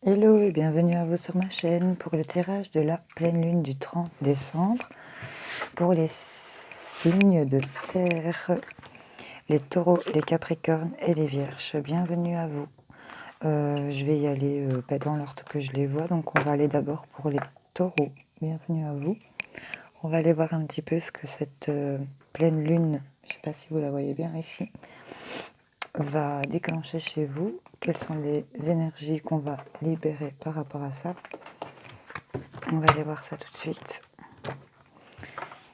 Hello et bienvenue à vous sur ma chaîne pour le tirage de la pleine lune du 30 décembre pour les signes de terre, les taureaux, les capricornes et les vierges. Bienvenue à vous. Je vais y aller dans l'ordre que je les vois, donc on va aller d'abord pour les taureaux. Bienvenue à vous. On va aller voir un petit peu ce que cette pleine lune, je ne sais pas si vous la voyez bien ici, va déclencher chez vous. Quelles sont les énergies qu'on va libérer par rapport à ça? On va aller voir ça tout de suite.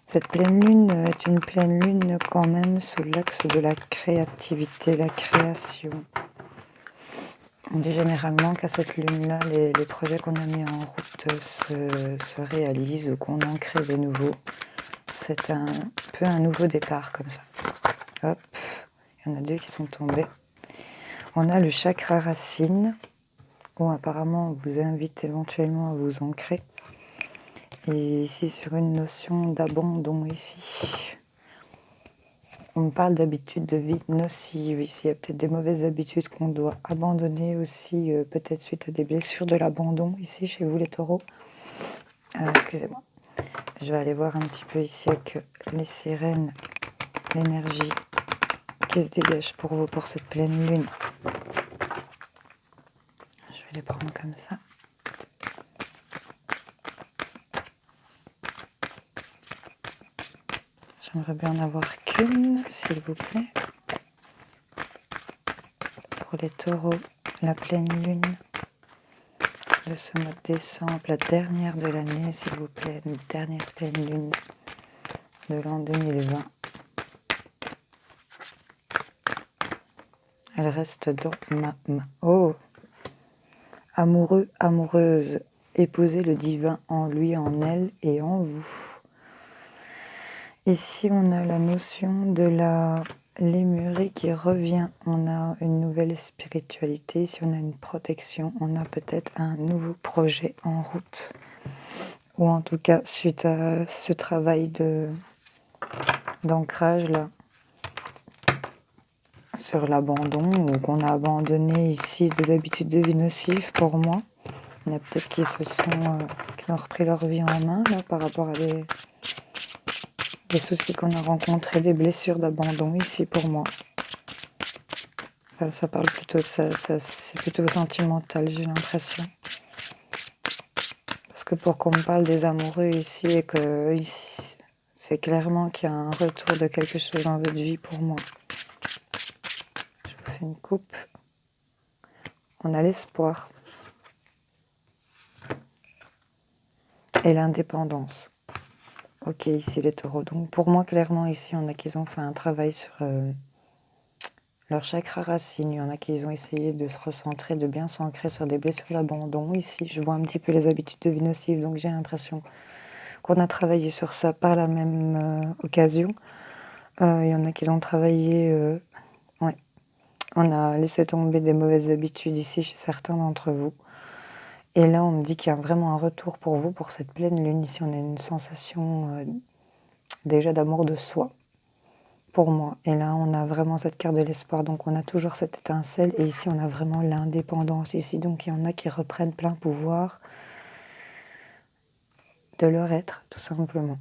Cette pleine lune est une pleine lune quand même sous l'axe de la créativité, la création. On dit généralement qu'à cette lune-là, les projets qu'on a mis en route se réalisent ou qu'on en crée de nouveaux. C'est un peu un nouveau départ comme ça. Hop, il y en a deux qui sont tombés. On a le chakra racine, où apparemment on vous invite éventuellement à vous ancrer. Et ici sur une notion d'abandon ici. On me parle d'habitudes de vie nocives. Ici, il y a peut-être des mauvaises habitudes qu'on doit abandonner aussi, peut-être suite à des blessures de l'abandon, ici, chez vous les taureaux. Excusez-moi. Je vais aller voir un petit peu ici avec les sirènes, l'énergie qui se dégage pour vous pour cette pleine lune. Je vais les prendre comme ça. J'aimerais bien en avoir qu'une, s'il vous plaît. Pour les taureaux, la pleine lune de ce mois de décembre, la dernière de l'année, s'il vous plaît, une dernière pleine lune de l'an 2020. Elle reste dans ma main. Oh! Amoureux, amoureuse, épousez le divin en lui, en elle et en vous. Ici, on a la notion de la lémurie qui revient. On a une nouvelle spiritualité. Ici, on a une protection. On a peut-être un nouveau projet en route. Ou en tout cas, suite à ce travail d'ancrage là, sur l'abandon, ou qu'on a abandonné ici des habitudes de vie nocives pour moi. Il y en a peut-être qui qui ont repris leur vie en main là, par rapport à des soucis qu'on a rencontrés, des blessures d'abandon ici pour moi. Enfin, ça parle plutôt de ça, c'est plutôt sentimental, j'ai l'impression. Parce que pour qu'on me parle des amoureux ici, et que ici, c'est clairement qu'il y a un retour de quelque chose dans votre vie pour moi. Je vous fais une coupe. On a l'espoir. Et l'indépendance. Ok, ici les taureaux. Donc pour moi, clairement, ici, on a qu'ils ont fait un travail sur leur chakra racine. Il y en a qui ont essayé de se recentrer, de bien s'ancrer sur des blessures d'abandon. Ici, je vois un petit peu les habitudes de vie nocives, donc j'ai l'impression qu'on a travaillé sur ça par la même occasion. Il y en a qui ont travaillé... ouais. On a laissé tomber des mauvaises habitudes ici chez certains d'entre vous. Et là, on me dit qu'il y a vraiment un retour pour vous, pour cette pleine lune. Ici, on a une sensation déjà d'amour de soi, pour moi. Et là, on a vraiment cette carte de l'espoir. Donc, on a toujours cette étincelle. Et ici, on a vraiment l'indépendance. Ici, donc, il y en a qui reprennent plein pouvoir de leur être, tout simplement.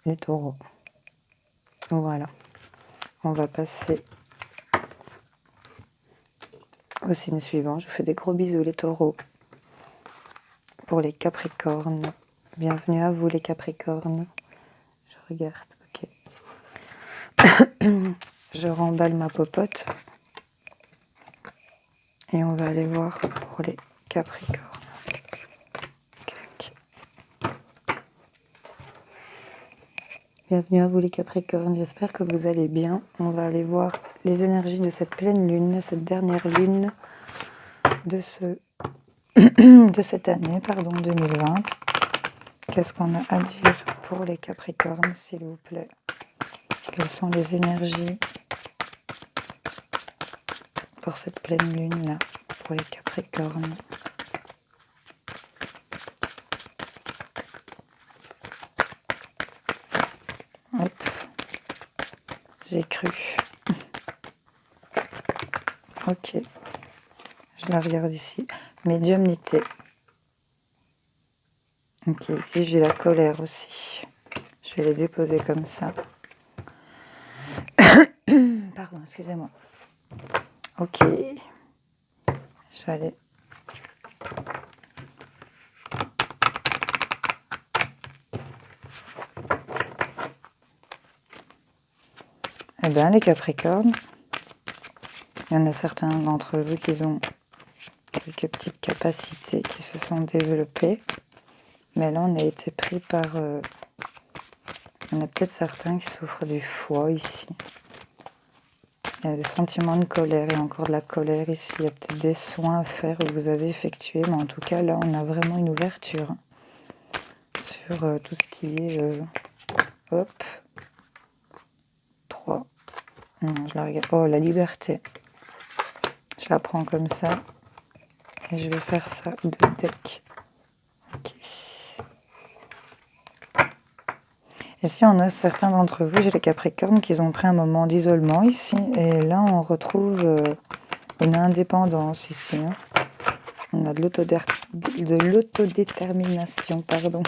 Les taureaux. Voilà. On va passer au signe suivant. Je vous fais des gros bisous, les taureaux. Pour les capricornes. Bienvenue à vous, les capricornes. Je regarde, ok. Je remballe ma popote. Et on va aller voir pour les capricornes. Clac. Bienvenue à vous les capricornes, j'espère que vous allez bien. On va aller voir les énergies de cette pleine lune, cette dernière lune de cette année, 2020. Qu'est-ce qu'on a à dire pour les capricornes, s'il vous plaît? Quelles sont les énergies pour cette pleine lune-là, pour les capricornes? Hop, j'ai cru. Ok, je Je la regarde ici. Médiumnité. Ok, ici j'ai la colère aussi. Je vais les déposer comme ça. Pardon, excusez-moi. Ok. Je vais aller... Eh bien, les Capricornes, il y en a certains d'entre vous qui ont quelques petites capacités qui se sont développées. Mais là, on a été pris par... il y en a peut-être certains qui souffrent du foie ici. Il y a des sentiments de colère, il y a encore de la colère ici. Il y a peut-être des soins à faire que vous avez effectués. Mais en tout cas, là, on a vraiment une ouverture sur tout ce qui est... hop. 3. Non, je la regarde. Oh, la liberté. Je la prends comme ça. Et je vais faire ça de deck. Ok. Ici, on a certains d'entre vous, j'ai les Capricornes, qui ont pris un moment d'isolement ici. Et là, on retrouve une indépendance ici. Hein. On a de l'autodétermination, pardon.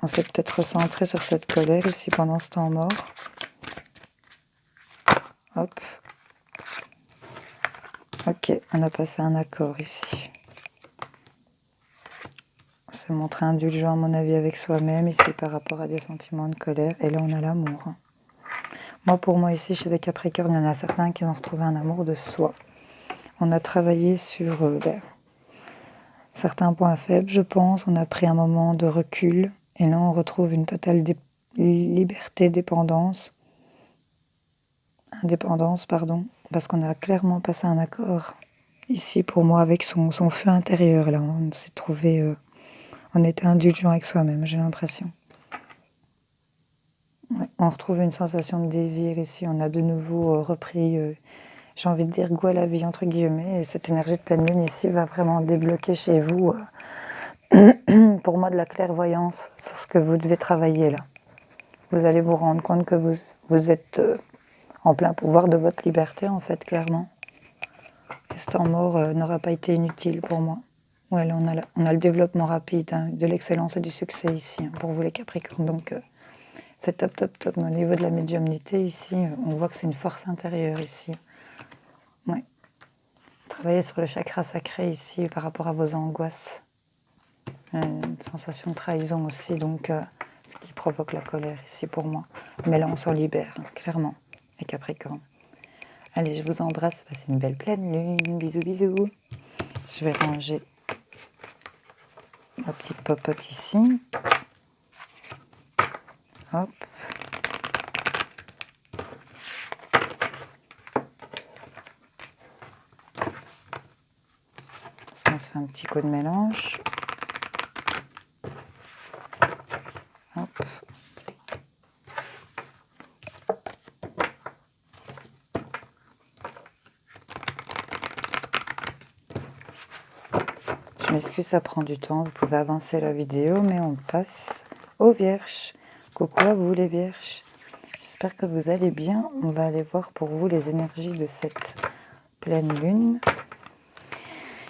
On s'est peut-être recentré sur cette colère ici pendant ce temps mort. Hop. Ok, on a passé un accord ici. On s'est montré indulgent, à mon avis, avec soi-même ici par rapport à des sentiments de colère. Et là, on a l'amour. Moi, pour moi, ici, chez les Capricornes, il y en a certains qui ont retrouvé un amour de soi. On a travaillé sur certains points faibles, je pense. On a pris un moment de recul. Et là, on retrouve une totale liberté, indépendance, pardon. Parce qu'on a clairement passé un accord. Ici, pour moi, avec son feu intérieur, là, on s'est trouvé... on était indulgent avec soi-même, j'ai l'impression. Ouais, on retrouve une sensation de désir ici. On a de nouveau repris, j'ai envie de dire, goût à la vie, entre guillemets. Et cette énergie de pleine lune ici va vraiment débloquer chez vous, pour moi, de la clairvoyance sur ce que vous devez travailler là. Vous allez vous rendre compte que vous êtes en plein pouvoir de votre liberté, en fait, clairement. Et ce temps mort n'aura pas été inutile pour moi. Ouais, là, on a le développement rapide, hein, de l'excellence et du succès ici, hein, pour vous les Capricornes. Donc, c'est top, top, top. Mais au niveau de la médiumnité, ici, on voit que c'est une force intérieure ici. Ouais. Travailler sur le chakra sacré ici par rapport à vos angoisses. Une sensation de trahison aussi, donc ce qui provoque la colère ici pour moi. Mais là, on s'en libère, hein, clairement, les Capricornes. Allez, je vous embrasse, passez une belle pleine lune. Bisous, bisous. Je vais ranger ma petite pop-up ici. Hop. Ça, on se fait un petit coup de mélange. Hop. Je m'excuse, ça prend du temps. Vous pouvez avancer la vidéo, mais on passe aux Vierges. Coucou à vous les Vierges. J'espère que vous allez bien. On va aller voir pour vous les énergies de cette pleine lune.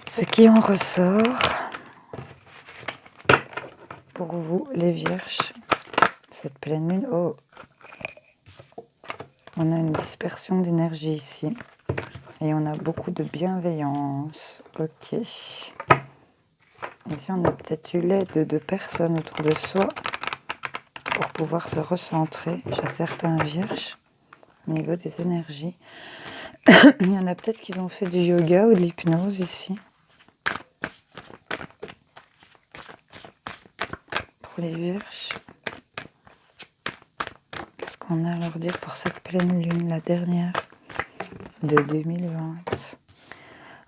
Ce qui en ressort pour vous les Vierges. Cette pleine lune. Oh, on a une dispersion d'énergie ici. Et on a beaucoup de bienveillance. Ok. Ici, on a peut-être eu l'aide de personnes autour de soi pour pouvoir se recentrer chez certains Vierges au niveau des énergies. Il y en a peut-être qui ont fait du yoga ou de l'hypnose ici. Pour les Vierges. Qu'est-ce qu'on a à leur dire pour cette pleine lune, la dernière de 2020?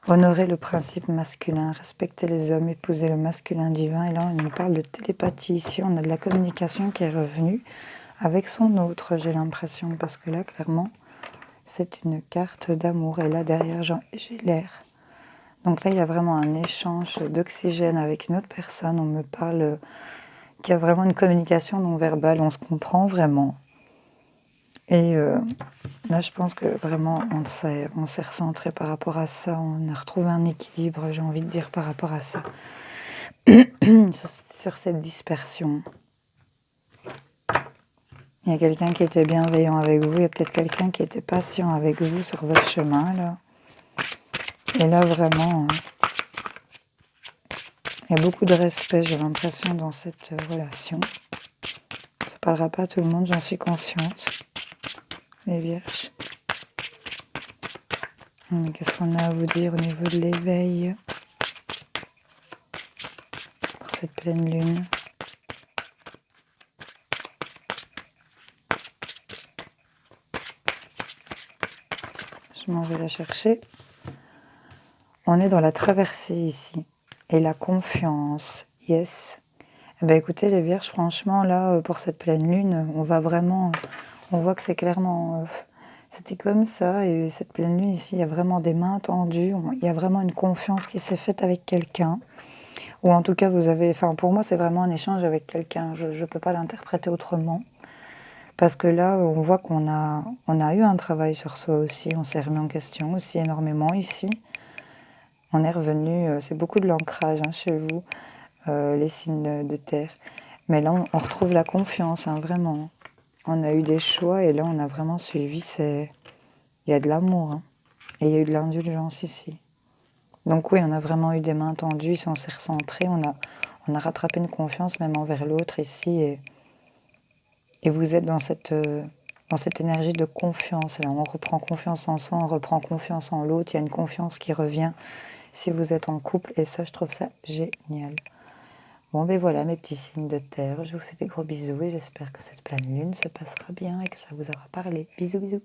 Honorer le principe masculin, respecter les hommes, épouser le masculin divin. Et là, on nous parle de télépathie. Ici, on a de la communication qui est revenue avec son autre, j'ai l'impression. Parce que là, clairement, c'est une carte d'amour. Et là, derrière, j'ai l'air. Donc là, il y a vraiment un échange d'oxygène avec une autre personne. On me parle qu'il y a vraiment une communication non verbale. On se comprend vraiment. Et là, je pense que vraiment, on s'est recentré par rapport à ça. On a retrouvé un équilibre, j'ai envie de dire, par rapport à ça. Sur cette dispersion. Il y a quelqu'un qui était bienveillant avec vous. Il y a peut-être quelqu'un qui était patient avec vous sur votre chemin, là. Et là, vraiment, il y a beaucoup de respect, j'ai l'impression, dans cette relation. Ça ne parlera pas à tout le monde, j'en suis consciente. Les vierges. Qu'est-ce qu'on a à vous dire au niveau de l'éveil pour cette pleine lune? Je m'en vais la chercher. On est dans la traversée ici. Et la confiance, yes. Eh ben écoutez les vierges, franchement là, pour cette pleine lune, on va vraiment... On voit que c'est clairement... c'était comme ça, et cette pleine lune ici, il y a vraiment des mains tendues, il y a vraiment une confiance qui s'est faite avec quelqu'un. Ou en tout cas, vous avez... Enfin, pour moi, c'est vraiment un échange avec quelqu'un. Je ne peux pas l'interpréter autrement. Parce que là, on voit qu'on a eu un travail sur soi aussi. On s'est remis en question aussi énormément ici. On est revenu... c'est beaucoup de l'ancrage chez vous, les signes de terre. Mais là, on retrouve la confiance, vraiment. On a eu des choix et là, on a vraiment suivi. Il y a de l'amour. Et il y a eu de l'indulgence ici. Donc oui, on a vraiment eu des mains tendues, on s'est recentré, on a rattrapé une confiance même envers l'autre ici. Et vous êtes dans cette énergie de confiance. Là, on reprend confiance en soi, on reprend confiance en l'autre. Il y a une confiance qui revient si vous êtes en couple. Et ça, je trouve ça génial. Bon, ben voilà mes petits signes de terre. Je vous fais des gros bisous et j'espère que cette pleine lune se passera bien et que ça vous aura parlé. Bisous, bisous.